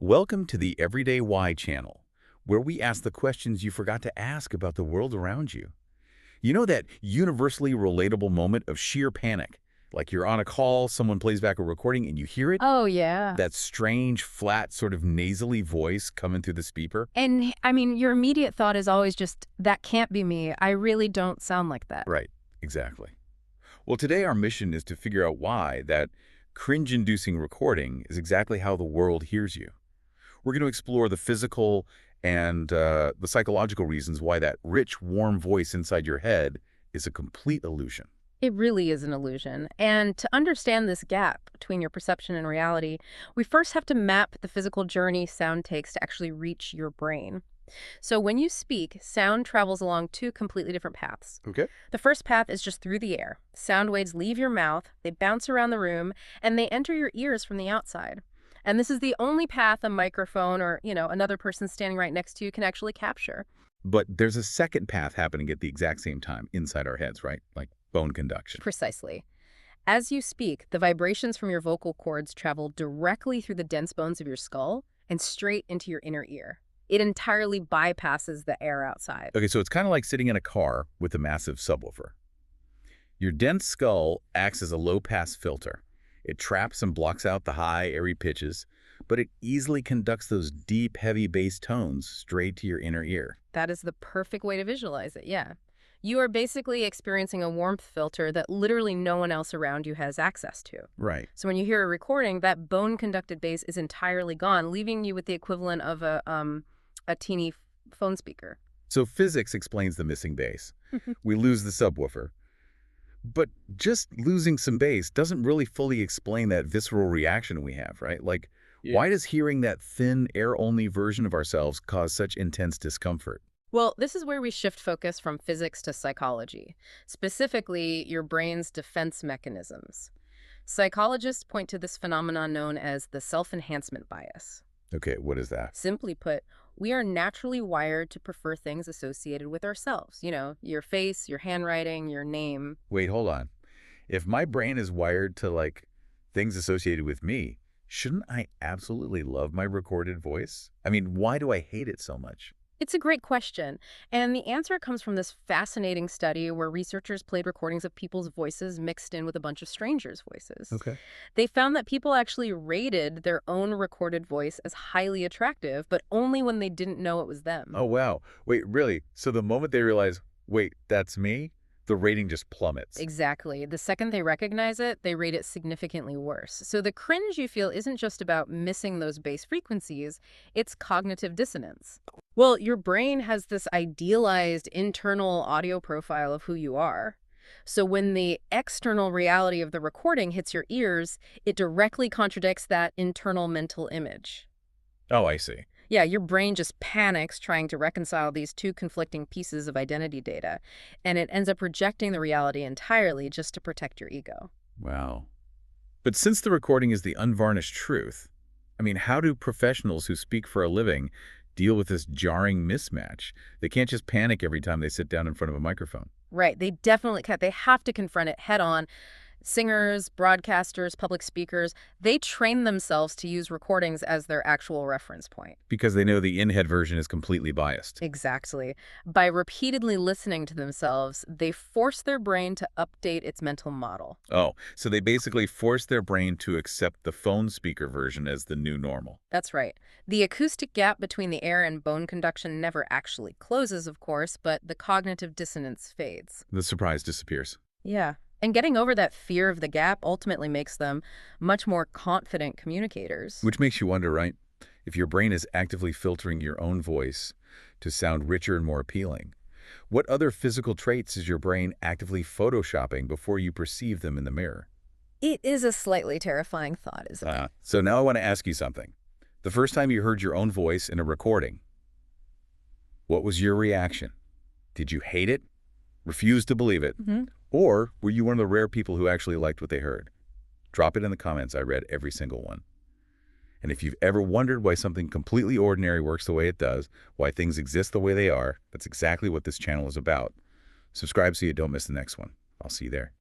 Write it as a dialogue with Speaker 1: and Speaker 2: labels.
Speaker 1: Welcome to the Everyday Why channel, where we ask the questions you forgot to ask about the world around you. You know that universally relatable moment of sheer panic, like you're on a call, someone plays back a recording and you hear it?
Speaker 2: Oh, yeah.
Speaker 1: That strange, flat, sort of nasally voice coming through the speaker?
Speaker 2: And I mean, your immediate thought is always just, that can't be me. I really don't sound like that.
Speaker 1: Right, exactly. Well, today our mission is to figure out why that cringe-inducing recording is exactly how the world hears you. We're going to explore the physical and the psychological reasons why that rich, warm voice inside your head is a complete illusion.
Speaker 2: It really is an illusion. And to understand this gap between your perception and reality, we first have to map the physical journey sound takes to actually reach your brain. So when you speak, sound travels along two completely different paths.
Speaker 1: Okay.
Speaker 2: The first path is just through the air. Sound waves leave your mouth, they bounce around the room, and they enter your ears from the outside. And this is the only path a microphone or, another person standing right next to you can actually capture.
Speaker 1: But there's a second path happening at the exact same time inside our heads, right? Like bone conduction.
Speaker 2: Precisely. As you speak, the vibrations from your vocal cords travel directly through the dense bones of your skull and straight into your inner ear. It entirely bypasses the air outside.
Speaker 1: Okay, so it's kind of like sitting in a car with a massive subwoofer. Your dense skull acts as a low-pass filter. It traps and blocks out the high, airy pitches, but it easily conducts those deep, heavy bass tones straight to your inner ear.
Speaker 2: That is the perfect way to visualize it, yeah. You are basically experiencing a warmth filter that literally no one else around you has access to.
Speaker 1: Right.
Speaker 2: So when you hear a recording, that bone-conducted bass is entirely gone, leaving you with the equivalent of a teeny phone speaker.
Speaker 1: So physics explains the missing bass. We lose the subwoofer. But just losing some bass doesn't really fully explain that visceral reaction we have, right? Like, why does hearing that thin, air-only version of ourselves cause such intense discomfort?
Speaker 2: Well, this is where we shift focus from physics to psychology, specifically your brain's defense mechanisms. Psychologists point to this phenomenon known as the self-enhancement bias.
Speaker 1: Okay, what is that?
Speaker 2: Simply put, we are naturally wired to prefer things associated with ourselves. Your face, your handwriting, your name.
Speaker 1: Wait, hold on. If my brain is wired to, like, things associated with me, shouldn't I absolutely love my recorded voice? I mean, why do I hate it so much?
Speaker 2: It's a great question, and the answer comes from this fascinating study where researchers played recordings of people's voices mixed in with a bunch of strangers' voices.
Speaker 1: Okay.
Speaker 2: They found that people actually rated their own recorded voice as highly attractive, but only when they didn't know it was them.
Speaker 1: Oh, wow. Wait, really? So the moment they realize, wait, that's me, the rating just plummets.
Speaker 2: Exactly. The second they recognize it, they rate it significantly worse. So the cringe you feel isn't just about missing those bass frequencies, it's cognitive dissonance. Well, your brain has this idealized internal audio profile of who you are. So when the external reality of the recording hits your ears, it directly contradicts that internal mental image.
Speaker 1: Oh, I see.
Speaker 2: Yeah, your brain just panics trying to reconcile these two conflicting pieces of identity data, and it ends up rejecting the reality entirely just to protect your ego.
Speaker 1: Wow. But since the recording is the unvarnished truth, I mean, how do professionals who speak for a living deal with this jarring mismatch? They can't just panic every time they sit down in front of a microphone.
Speaker 2: Right, they definitely can. They have to confront it head on. Singers, broadcasters, public speakers, they train themselves to use recordings as their actual reference point.
Speaker 1: Because they know the in-head version is completely biased.
Speaker 2: Exactly. By repeatedly listening to themselves, they force their brain to update its mental model.
Speaker 1: Oh, so they basically force their brain to accept the phone speaker version as the new normal.
Speaker 2: That's right. The acoustic gap between the air and bone conduction never actually closes, of course, but the cognitive dissonance fades.
Speaker 1: The surprise disappears.
Speaker 2: Yeah. And getting over that fear of the gap ultimately makes them much more confident communicators.
Speaker 1: Which makes you wonder, right? If your brain is actively filtering your own voice to sound richer and more appealing, what other physical traits is your brain actively photoshopping before you perceive them in the mirror?
Speaker 2: It is a slightly terrifying thought, isn't it?
Speaker 1: So now I want to ask you something. The first time you heard your own voice in a recording, what was your reaction? Did you hate it? Refuse to believe it? Or were you one of the rare people who actually liked what they heard? Drop it in the comments. I read every single one. And if you've ever wondered why something completely ordinary works the way it does, why things exist the way they are, that's exactly what this channel is about. Subscribe so you don't miss the next one. I'll see you there.